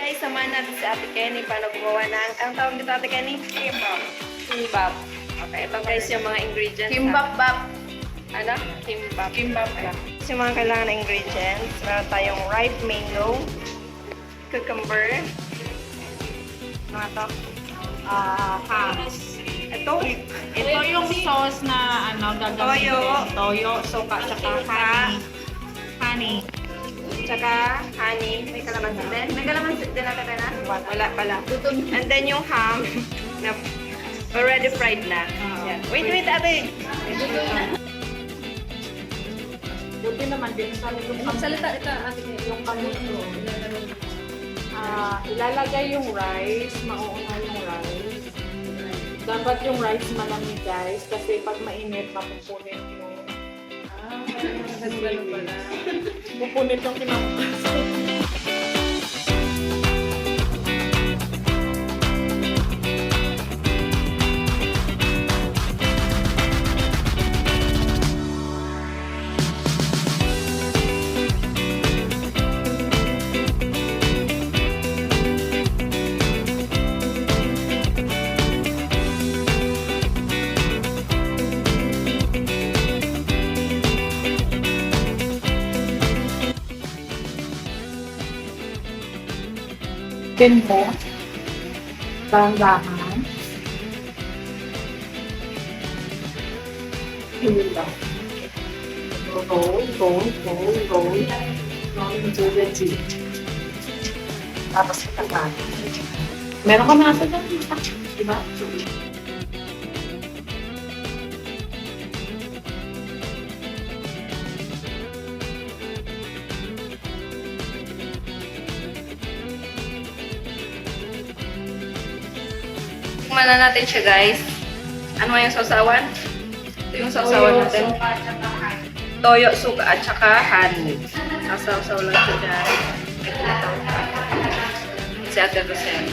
guys, samahan natin si Ate Kenny paano gumawa ng, ang tawag dito Ate Kenny? Kimbap. Kimbap. Okay, ito guys yung mga ingredients. Kimbap-bap. Ano? Kimbap. Kimbap. So, yung mga kailangan na ingredients. Meron tayong ripe mango, cucumber, mga to, Hams. ito, Ito yung sauce na gagawin Toyo. ko. Toyo, suka, tsaka honey. Honey. tsaka honey. May kalamansi din. May kalamansi din natin na? Wala pala. And then yung ham na already fried na. Yan. Wait, ate. Buti naman din sa yung Salita ito, ate. yung kamuto. Ilalagay yung rice, mauuna yung rice. Dapat yung rice malamig guys, kasi pag mainit, mapupunit yung Ganun pala. pupunit yung kinapasok. Tempo. Dahan-dahan. Hindi lang. Roll. Roll into the tea. Tapos katakan. Meron ka nasa dyan. Diba? Tikman na natin siya guys. Ano yung sausawan? Ito yung sausawan natin. Toyo, suka, at saka honey. Sasaw-saw lang siya dyan. Si Ate Rosel.